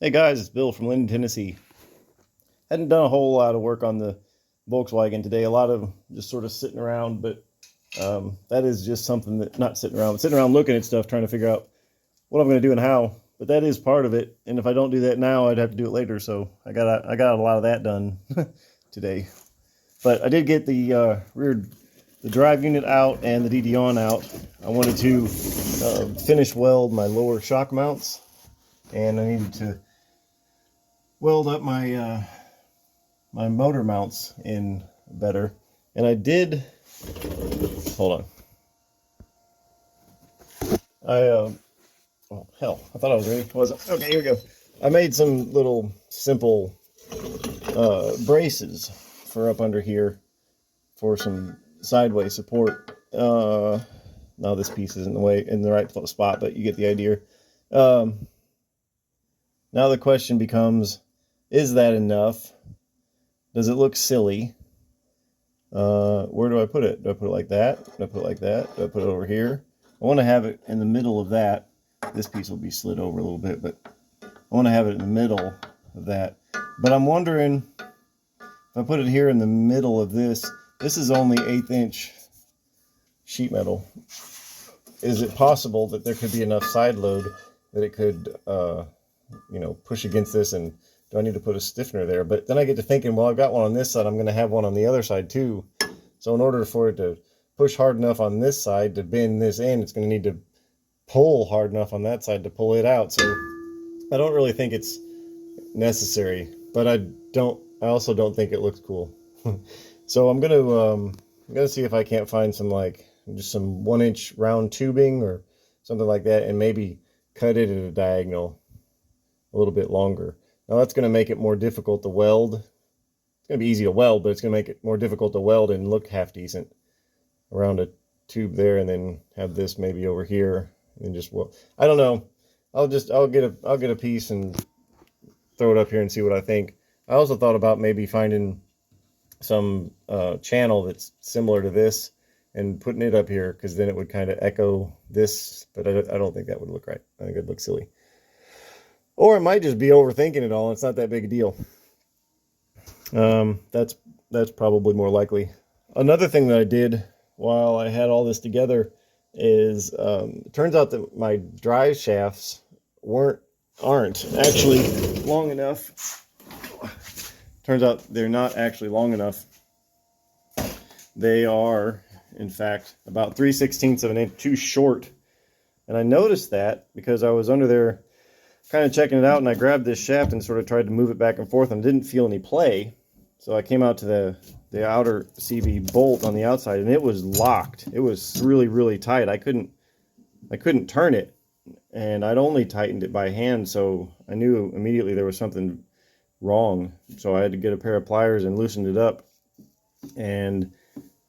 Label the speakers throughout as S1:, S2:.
S1: Hey guys, it's Bill from Linden, Tennessee. Hadn't done a whole lot of work on the Volkswagen today. A lot of just sort of sitting around, but that is just something that, not sitting around, but sitting around looking at stuff, trying to figure out what I'm going to do and how. But that is part of it. And if I don't do that now, I'd have to do it later. So I got a lot of that done today. But I did get the the drive unit out and the DD on out. I wanted to finish weld my lower shock mounts, and I needed to weld up my my motor mounts in better. And I did, hold on. Oh hell, I thought I was ready. Wasn't. Okay, here we go. I made some little simple braces for up under here for some sideways support. Now this piece is in the right spot, but you get the idea. Now the question becomes, is that enough? Does it look silly? Where do I put it? Do I put it like that? Do I put it like that? Do I put it over here? I want to have it in the middle of that. This piece will be slid over a little bit, but I want to have it in the middle of that. But I'm wondering, if I put it here in the middle of this is only 1/8 inch sheet metal. Is it possible that there could be enough side load that it could, push against this, and do I need to put a stiffener there? But then I get to thinking, well, I've got one on this side, I'm going to have one on the other side too. So in order for it to push hard enough on this side to bend this in, it's going to need to pull hard enough on that side to pull it out. So I don't really think it's necessary, but I also don't think it looks cool. So I'm gonna see if I can't find some, like, just some 1-inch round tubing or something like that, and maybe cut it at a diagonal a little bit longer. Now that's going to make it more difficult to weld. It's going to be easy to weld, but it's going to make it more difficult to weld and look half decent around a tube there, and then have this maybe over here, and just, well, I don't know. I'll get a piece and throw it up here and see what I think. I also thought about maybe finding some channel that's similar to this and putting it up here, because then it would kind of echo this, but I don't think that would look right. I think it'd look silly. Or it might just be overthinking it all, and it's not that big a deal. That's probably more likely. Another thing that I did while I had all this together is, it turns out that my drive shafts aren't actually long enough. Turns out they're not actually long enough. They are, in fact, about 3/16 of an inch too short. And I noticed that because I was under there kind of checking it out, and I grabbed this shaft and sort of tried to move it back and forth, and didn't feel any play. So I came out to the outer CV bolt on the outside, and it was locked. It was really, really tight. I couldn't turn it, and I'd only tightened it by hand, so I knew immediately there was something wrong. So I had to get a pair of pliers and loosened it up. And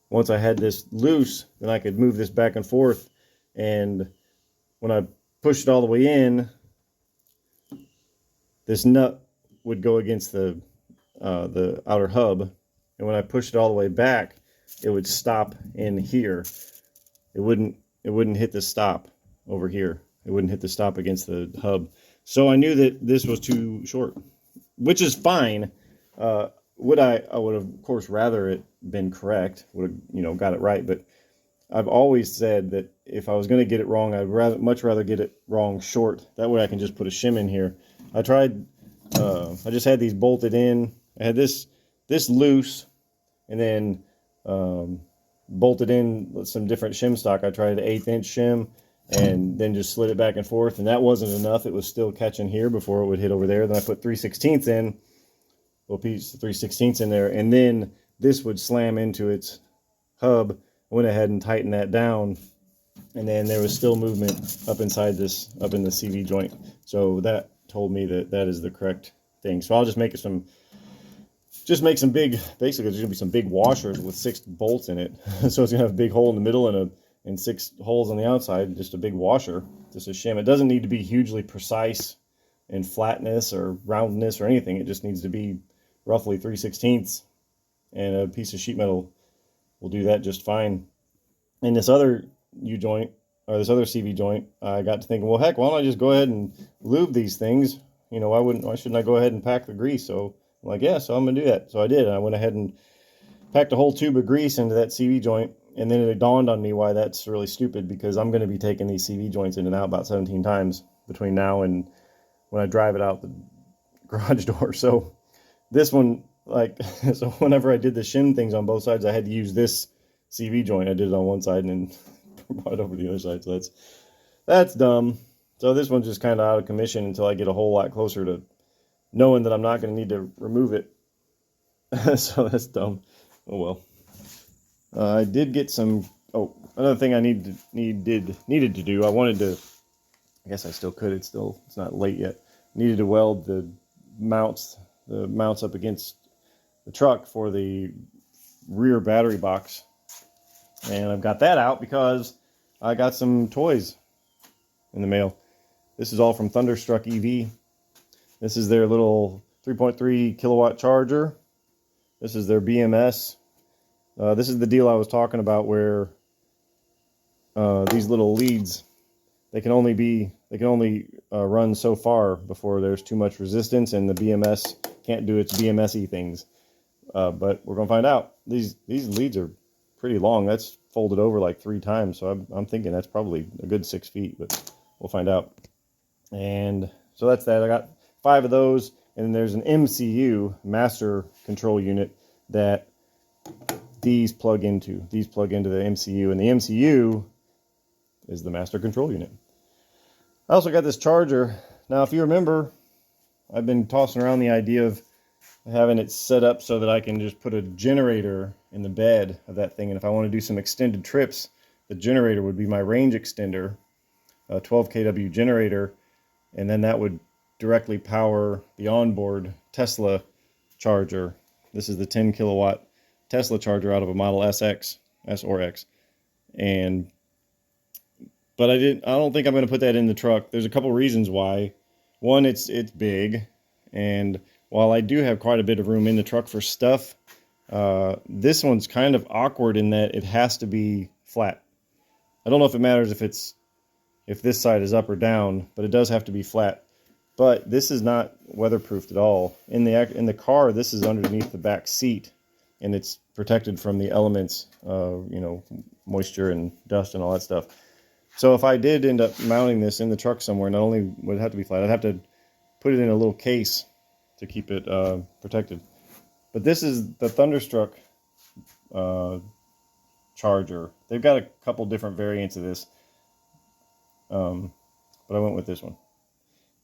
S1: once I had this loose, then I could move this back and forth. And when I pushed it all the way in, this nut would go against the outer hub, and when I pushed it all the way back, it would stop in here. It wouldn't hit the stop over here. It wouldn't hit the stop against the hub. So I knew that this was too short, which is fine. I would have, of course, rather it been correct. Would have, got it right. But I've always said that if I was going to get it wrong, I'd much rather get it wrong short. That way I can just put a shim in here. I tried. I just had these bolted in. I had this loose, and then bolted in with some different shim stock. I tried an 1/8 inch shim, and then just slid it back and forth, and that wasn't enough. It was still catching here before it would hit over there. Then I put 3/16 in, a little piece of 3/16 in there, and then this would slam into its hub. I went ahead and tightened that down, and then there was still movement up inside this, up in the CV joint. So that told me that that is the correct thing. So I'll just make some big, basically there's gonna be some big washers with 6 bolts in it. So it's gonna have a big hole in the middle and 6 holes on the outside, just a big washer, just a shim. It doesn't need to be hugely precise in flatness or roundness or anything. It just needs to be roughly 3/16, and a piece of sheet metal will do that just fine. And this other U-joint, or this other CV joint, I got to thinking, well, heck, why don't I just go ahead and lube these things, you know, why shouldn't I go ahead and pack the grease? So I'm like, yeah, so I'm gonna do that. So I did, and I went ahead and packed a whole tube of grease into that CV joint, and then it dawned on me why that's really stupid, because I'm gonna be taking these CV joints in and out about 17 times between now and when I drive it out the garage door. So this one, like, so whenever I did the shim things on both sides, I had to use this CV joint. I did it on one side and then brought it over to the other side. So that's dumb. So this one's just kind of out of commission until I get a whole lot closer to knowing that I'm not going to need to remove it. So that's dumb. Oh well. I did get some. Oh, another thing I needed to do. I wanted to. I guess I still could. It's not late yet. Needed to weld the mounts up against the truck for the rear battery box, and I've got that out because I got some toys in the mail. This is all from Thunderstruck EV. This is their little 3.3 kilowatt charger. This is their BMS. This is the deal I was talking about, where these little leads, they can only run so far before there's too much resistance, and the BMS can't do its BMS-y things. But we're gonna find out. These leads are pretty long. That's folded over like 3 times, so I'm thinking that's probably a good 6 feet, but we'll find out. And so that's that. I got 5 of those, and then there's an MCU, master control unit, that these plug into. These plug into the MCU, and the MCU is the master control unit. I also got this charger. Now, if you remember, I've been tossing around the idea of having it set up so that I can just put a generator in the bed of that thing, and if I want to do some extended trips, the generator would be my range extender, a 12 kW generator, and then that would directly power the onboard Tesla charger. This is the 10 kilowatt Tesla charger out of a Model S or X. But I don't think I'm going to put that in the truck. There's a couple reasons why. One, it's big, and while I do have quite a bit of room in the truck for stuff, this one's kind of awkward in that it has to be flat. I don't know if it matters if this side is up or down, but it does have to be flat. But this is not weatherproofed at all. In the car, this is underneath the back seat, and it's protected from the elements, you know, moisture and dust and all that stuff. So if I did end up mounting this in the truck somewhere, not only would it have to be flat, I'd have to put it in a little case to keep it protected. But this is the Thunderstruck charger. They've got a couple different variants of this, but I went with this one.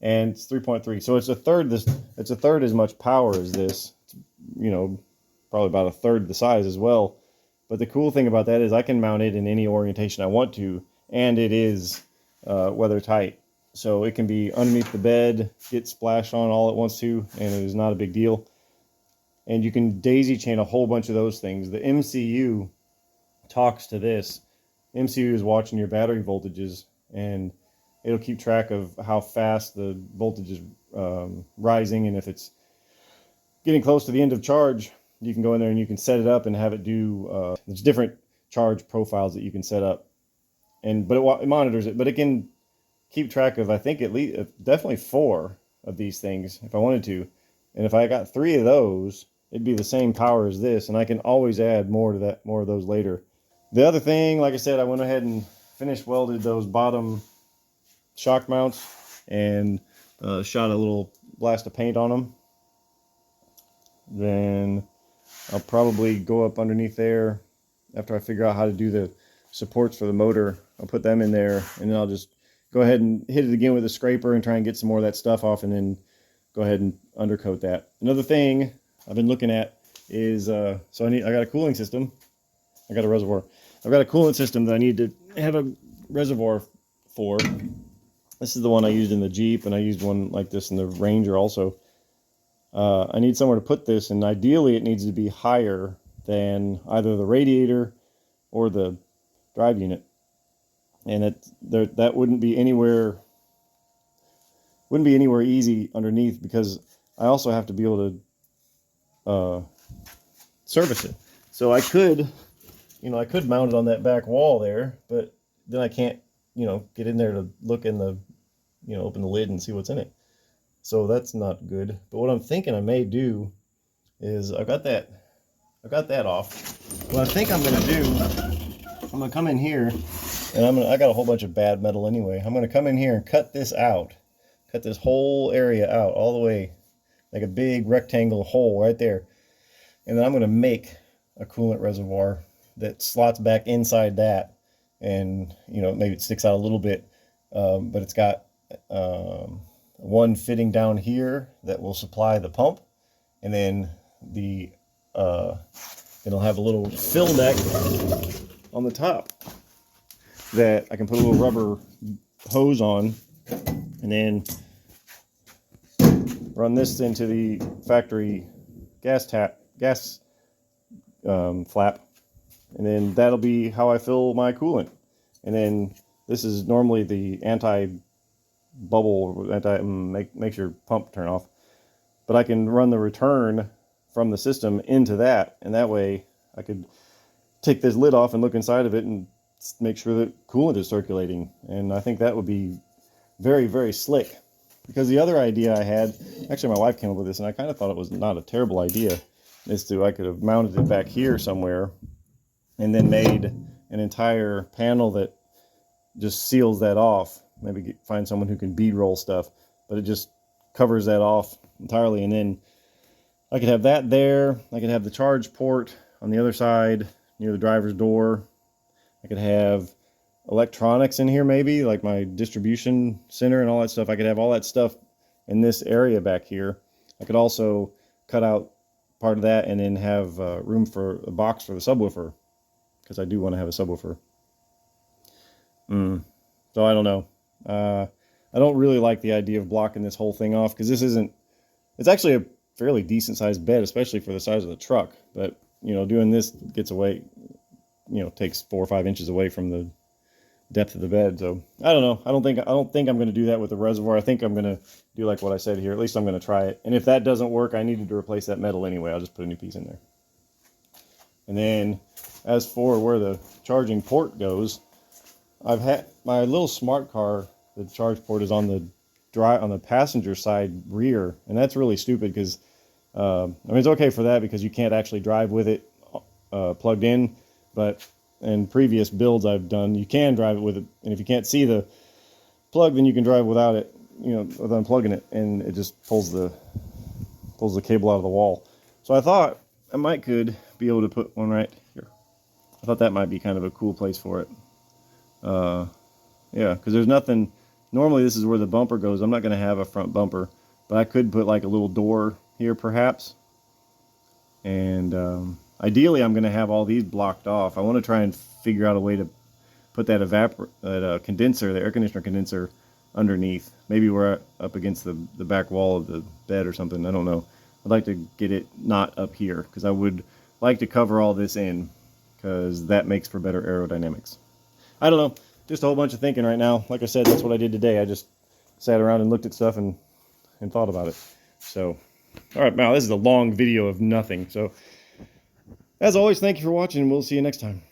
S1: And it's 3.3, so it's a third as much power as this. It's, you know, probably about a third the size as well. But the cool thing about that is I can mount it in any orientation I want to, and it is weather tight. So it can be underneath the bed, get splashed on all it wants to, and it is not a big deal. And you can daisy chain a whole bunch of those things. The MCU talks to this. MCU is watching your battery voltages, and it'll keep track of how fast the voltage is rising, and if it's getting close to the end of charge, you can go in there and you can set it up and have it do, there's different charge profiles that you can set up, but it monitors it, but it can keep track of, I think, at least definitely 4 of these things if I wanted to. And if I got 3 of those, it'd be the same power as this, and I can always add more of those later. The other thing, like I said, I went ahead and finish welded those bottom shock mounts and shot a little blast of paint on them. Then I'll probably go up underneath there after I figure out how to do the supports for the motor. I'll put them in there, and then I'll just go ahead and hit it again with a scraper and try and get some more of that stuff off, and then go ahead and undercoat that. Another thing I've been looking at is, I got a cooling system. I got a reservoir. I've got a coolant system that I need to have a reservoir for. This is the one I used in the Jeep, and I used one like this in the Ranger also. I need somewhere to put this, and ideally it needs to be higher than either the radiator or the drive unit. And that wouldn't be anywhere easy underneath, because I also have to be able to service it. So I could mount it on that back wall there, but then I can't, get in there to look in the, open the lid and see what's in it. So that's not good. But what I'm thinking I may do is I got that off. What I think I'm gonna do, I'm gonna come in here and I got a whole bunch of bad metal anyway. I'm gonna come in here and cut this out. Cut this whole area out all the way, like a big rectangle hole right there. And then I'm gonna make a coolant reservoir that slots back inside that, and maybe it sticks out a little bit, but it's got one fitting down here that will supply the pump, and then it'll have a little fill neck on the top that I can put a little rubber hose on, and then run this into the factory gas flap, and then that'll be how I fill my coolant. And then this is normally the makes your pump turn off, but I can run the return from the system into that, and that way I could take this lid off and look inside of it and make sure that coolant is circulating. And I think that would be very, very slick. Because the other idea I had, actually my wife came up with this, and I kind of thought it was not a terrible idea, I could have mounted it back here somewhere and then made an entire panel that just seals that off. Maybe find someone who can bead roll stuff, but it just covers that off entirely. And then I could have that there. I could have the charge port on the other side near the driver's door. I could have electronics in here, maybe like my distribution center and all that stuff. I could have all that stuff in this area back here. I could also cut out part of that and then have room for a box for the subwoofer, because I do want to have a subwoofer. So I don't know. I don't really like the idea of blocking this whole thing off, because it's actually a fairly decent sized bed, especially for the size of the truck. But doing this gets away, takes 4 or 5 inches away from the depth of the bed. So I don't know. I don't think I'm going to do that with the reservoir. I think I'm going to do like what I said here. At least I'm going to try it. And if that doesn't work, I needed to replace that metal anyway. I'll just put a new piece in there. And then as for where the charging port goes, I've had my little smart car. The charge port is on the passenger side rear, and that's really stupid because it's okay for that because you can't actually drive with it plugged in, but in previous builds I've done, you can drive it with it, and if you can't see the plug, then you can drive without it, with unplugging it, and it just pulls the cable out of the wall. So I thought I could be able to put one right here. I thought that might be kind of a cool place for it. Yeah, because there's nothing. Normally this is where the bumper goes. I'm not going to have a front bumper, but I could put like a little door here perhaps. And ideally I'm going to have all these blocked off. I want to try and figure out a way to put that condenser, the air conditioner condenser, underneath. Maybe we're up against the back wall of the bed or something. I don't know. I'd like to get it not up here, because I would like to cover all this in, because that makes for better aerodynamics. I don't know. Just a whole bunch of thinking right now. Like I said, that's what I did today. I just sat around and looked at stuff and thought about it. So, all right, now this is a long video of nothing. So, as always, thank you for watching, and we'll see you next time.